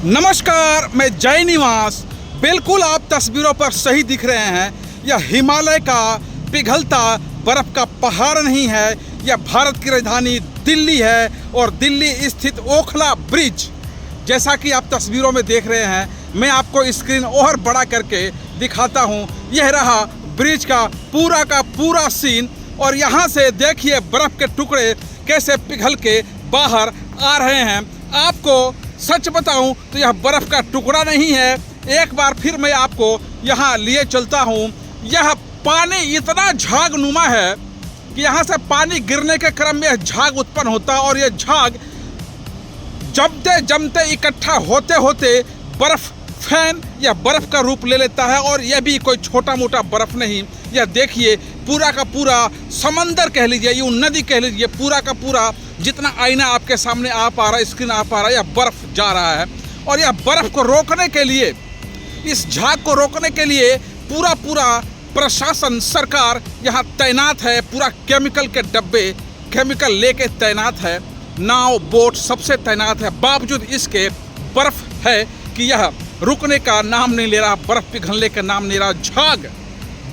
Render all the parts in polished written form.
नमस्कार, मैं जय निवास। बिल्कुल आप तस्वीरों पर सही दिख रहे हैं। यह हिमालय का पिघलता बर्फ का पहाड़ नहीं है, यह भारत की राजधानी दिल्ली है और दिल्ली स्थित ओखला ब्रिज। जैसा कि आप तस्वीरों में देख रहे हैं, मैं आपको स्क्रीन और बड़ा करके दिखाता हूं। यह रहा ब्रिज का पूरा सीन और यहाँ से देखिए बर्फ के टुकड़े कैसे पिघल के बाहर आ रहे हैं। आपको सच बताऊं तो यह बर्फ का टुकड़ा नहीं है। एक बार फिर मैं आपको यहाँ लिए चलता हूँ। यह पानी इतना झागनुमा है कि यहाँ से पानी गिरने के क्रम में झाग उत्पन्न होता है और यह झाग जमते जमते इकट्ठा होते होते बर्फ फैन या बर्फ का रूप ले लेता है। और यह भी कोई छोटा मोटा बर्फ नहीं, यह देखिए पूरा का पूरा समंदर कह लीजिए, यूँ नदी कह लीजिए, पूरा का पूरा जितना आईना आपके सामने आ पा रहा है, स्क्रीन आ पा रहा है, यह बर्फ जा रहा है। और यह बर्फ को रोकने के लिए, इस झाग को रोकने के लिए पूरा प्रशासन सरकार यहाँ तैनात है। पूरा केमिकल के डब्बे, केमिकल लेके तैनात है, नाव बोट सबसे तैनात है। बावजूद इसके बर्फ है कि यह रुकने का नाम नहीं ले रहा, बर्फ पिघलने का नाम नहीं रहा, झाग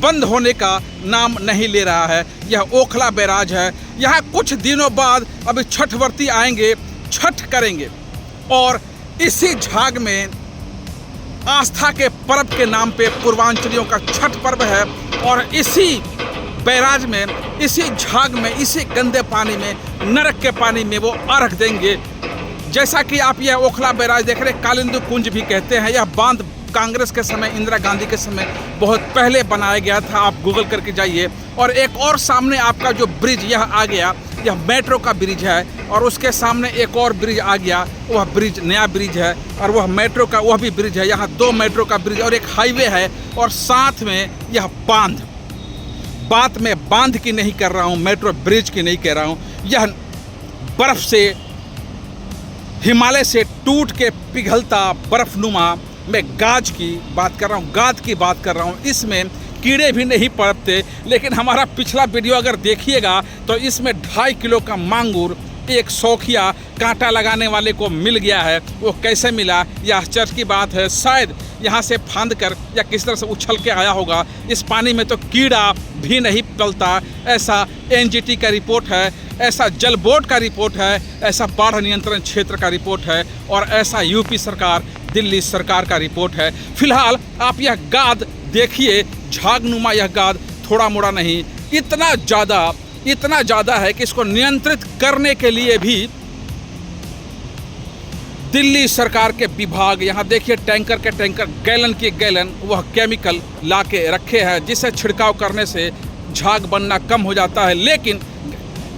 बंद होने का नाम नहीं ले रहा है। यह ओखला बैराज है। यहाँ कुछ दिनों बाद अभी छठ व्रती आएंगे, छठ करेंगे और इसी झाग में आस्था के पर्व के नाम पे पूर्वांचलियों का छठ पर्व है। और इसी बैराज में, इसी झाग में, इसी गंदे पानी में, नरक के पानी में वो अर्घ देंगे। जैसा कि आप यह ओखला बैराज देख रहे, कालिंदी कुंज भी कहते हैं। यह बांध कांग्रेस के समय, इंदिरा गांधी के समय बहुत पहले बनाया गया था। आप गूगल करके जाइए। और एक और सामने आपका जो ब्रिज यह आ गया, यह मेट्रो का ब्रिज है। और उसके सामने एक और ब्रिज आ गया, वह ब्रिज नया ब्रिज है और वह मेट्रो का वह भी ब्रिज है। यहाँ दो मेट्रो का ब्रिज और एक हाईवे है और साथ में यह बांध। बात मैं बांध की नहीं कर रहा हूँ, मेट्रो ब्रिज की नहीं कह रहा हूँ। यह बर्फ से, हिमालय से टूट के पिघलता बर्फनुमा, मैं गाज की बात कर रहा हूँ, गाद की बात कर रहा हूँ। इसमें कीड़े भी नहीं पड़ते। लेकिन हमारा पिछला वीडियो अगर देखिएगा तो इसमें 2.5 किलो का मांगुर एक शौकिया कांटा लगाने वाले को मिल गया है। वो कैसे मिला, यह आश्चर्य की बात है। शायद यहाँ से फांद कर या किस तरह से उछल के आया होगा। इस पानी में तो कीड़ा भी नहीं पलता, ऐसा एनजीटी का रिपोर्ट है, ऐसा जल बोर्ड का रिपोर्ट है, ऐसा बाढ़ नियंत्रण क्षेत्र का रिपोर्ट है और ऐसा यूपी सरकार, दिल्ली सरकार का रिपोर्ट है। फिलहाल आप यह गाद देखिए, झागनुमा यह गाद थोड़ा मोड़ा नहीं, इतना ज़्यादा है कि इसको नियंत्रित करने के लिए भी दिल्ली सरकार के विभाग, यहाँ देखिए टैंकर के टैंकर, गैलन के गैलन वह केमिकल ला के रखे हैं, जिसे छिड़काव करने से झाग बनना कम हो जाता है। लेकिन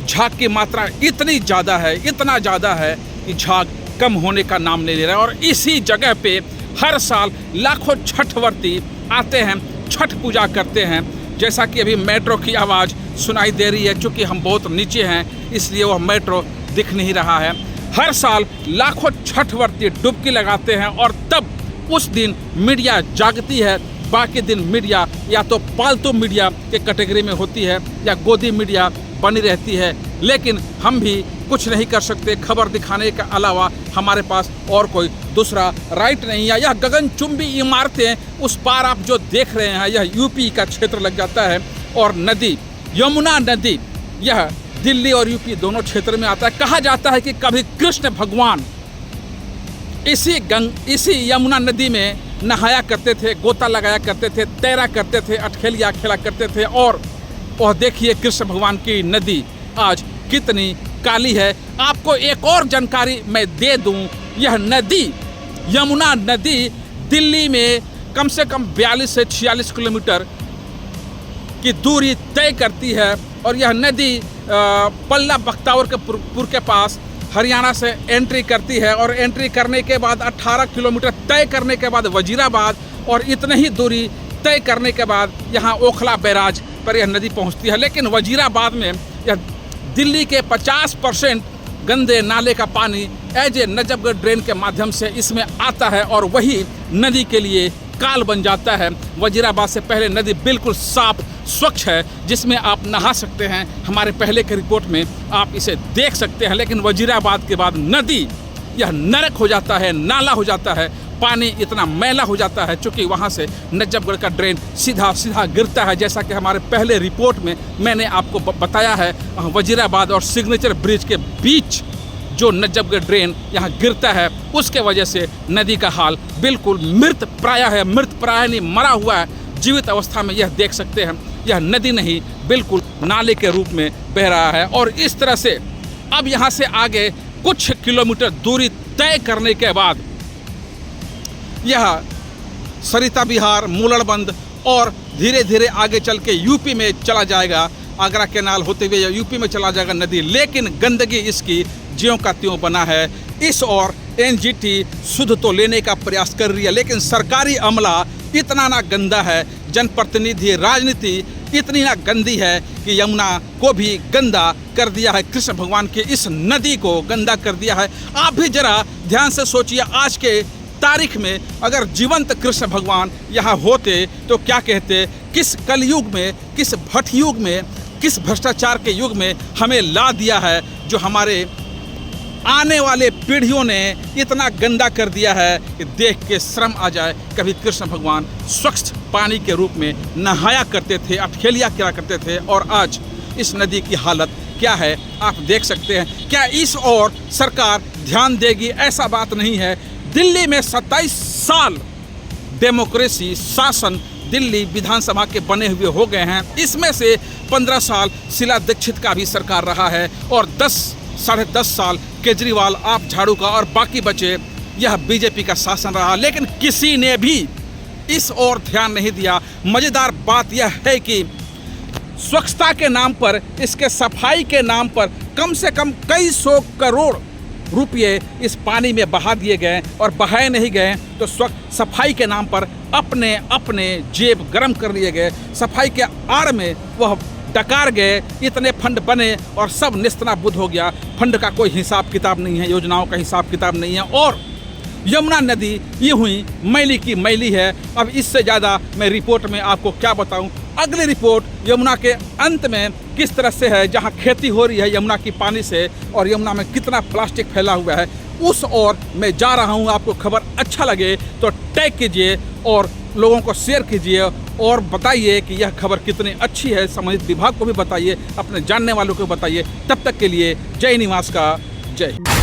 झाग की मात्रा इतनी ज़्यादा है कि झाग कम होने का नाम नहीं ले रहा है। और इसी जगह पे हर साल लाखों छठ व्रती आते हैं, छठ पूजा करते हैं। जैसा कि अभी मेट्रो की आवाज़ सुनाई दे रही है, चूँकि हम बहुत नीचे हैं इसलिए वह मेट्रो दिख नहीं रहा है। हर साल लाखों छठ व्रती डुबकी लगाते हैं और तब उस दिन मीडिया जागती है। बाकी दिन मीडिया या तो पालतू मीडिया के कैटेगरी में होती है या गोदी मीडिया बनी रहती है। लेकिन हम भी कुछ नहीं कर सकते, खबर दिखाने के अलावा हमारे पास और कोई दूसरा राइट नहीं है। यह गगनचुंबी इमारतें, उस पार आप जो देख रहे हैं, यह यूपी का क्षेत्र लग जाता है। और नदी, यमुना नदी, यह दिल्ली और यूपी दोनों क्षेत्र में आता है। कहा जाता है कि कभी कृष्ण भगवान इसी यमुना नदी में नहाया करते थे, गोता लगाया करते थे, तैरा करते थे, अटखेलिया खेला करते थे। और वह देखिए कृष्ण भगवान की नदी आज कितनी काली है। आपको एक और जानकारी मैं दे दूं, यह नदी, यमुना नदी दिल्ली में कम से कम 42 से 46 किलोमीटर की दूरी तय करती है। और यह नदी पल्ला बख्तावर के पुर के पास हरियाणा से एंट्री करती है और एंट्री करने के बाद 18 किलोमीटर तय करने के बाद वजीराबाद, और इतनी ही दूरी तय करने के बाद यहाँ ओखला बैराज पर यह नदी पहुँचती है। लेकिन वजीराबाद में यह दिल्ली के 50% गंदे नाले का पानी एज ए नजफगढ़ ड्रेन के माध्यम से इसमें आता है और वही नदी के लिए काल बन जाता है। वजीराबाद से पहले नदी बिल्कुल साफ स्वच्छ है, जिसमें आप नहा सकते हैं। हमारे पहले के रिपोर्ट में आप इसे देख सकते हैं। लेकिन वजीराबाद के बाद नदी यह नरक हो जाता है, नाला हो जाता है, पानी इतना मैला हो जाता है चूँकि वहाँ से नजफगढ़ का ड्रेन सीधा सीधा गिरता है। जैसा कि हमारे पहले रिपोर्ट में मैंने आपको बताया है, वजीराबाद और सिग्नेचर ब्रिज के बीच जो नजफगढ़ ड्रेन यहाँ गिरता है, उसके वजह से नदी का हाल बिल्कुल मृत प्राय है। मृत प्राय नहीं, मरा हुआ है। जीवित अवस्था में यह देख सकते हैं, यह नदी नहीं बिल्कुल नाले के रूप में बह रहा है। और इस तरह से अब यहाँ से आगे कुछ किलोमीटर दूरी तय करने के बाद यह सरिता विहार, मूलड़बंद और धीरे धीरे आगे चल के यूपी में चला जाएगा। आगरा कैनाल होते हुए यूपी में चला जाएगा नदी। लेकिन गंदगी इसकी ज्यों का त्यों बना है। इस ओर एनजीटी सुध तो लेने का प्रयास कर रही है, लेकिन सरकारी अमला इतना ना गंदा है, जनप्रतिनिधि राजनीति इतनी ना गंदी है कि यमुना को भी गंदा कर दिया है। कृष्ण भगवान के इस नदी को गंदा कर दिया है। आप भी जरा ध्यान से सोचिए, आज के तारीख में अगर जीवंत कृष्ण भगवान यहाँ होते तो क्या कहते। किस कलयुग में, किस भट युग में, किस भ्रष्टाचार के युग में हमें ला दिया है, जो हमारे आने वाले पीढ़ियों ने इतना गंदा कर दिया है कि देख के शर्म आ जाए। कभी कृष्ण भगवान स्वच्छ पानी के रूप में नहाया करते थे, अठखेलिया किया करते थे, और आज इस नदी की हालत क्या है आप देख सकते हैं। क्या इस ओर सरकार ध्यान देगी? ऐसा बात नहीं है। दिल्ली में 27 साल डेमोक्रेसी शासन दिल्ली विधानसभा के बने हुए हो गए हैं। इसमें से 15 साल शीला दीक्षित का भी सरकार रहा है और 10 साढ़े 10 साल केजरीवाल आप झाड़ू का, और बाकी बचे यह बीजेपी का शासन रहा। लेकिन किसी ने भी इस ओर ध्यान नहीं दिया। मज़ेदार बात यह है कि स्वच्छता के नाम पर, इसके सफाई के नाम पर कम से कम कई सौ करोड़ रुपये इस पानी में बहा दिए गए, और बहाए नहीं गए तो सफाई के नाम पर अपने अपने जेब गरम कर लिए गए। सफाई के आड़ में वह डकार गए, इतने फंड बने और सब निस्तनाबुद हो गया। फंड का कोई हिसाब किताब नहीं है, योजनाओं का हिसाब किताब नहीं है, और यमुना नदी यूं ही मैली की मैली है। अब इससे ज़्यादा मैं रिपोर्ट में आपको क्या बताऊं। अगली रिपोर्ट यमुना के अंत में किस तरह से है, जहां खेती हो रही है यमुना की पानी से, और यमुना में कितना प्लास्टिक फैला हुआ है, उस ओर मैं जा रहा हूं। आपको खबर अच्छा लगे तो टैग कीजिए और लोगों को शेयर कीजिए, और बताइए कि यह खबर कितनी अच्छी है। संबंधित विभाग को भी बताइए, अपने जानने वालों को बताइए। तब तक के लिए जय निवास का जय।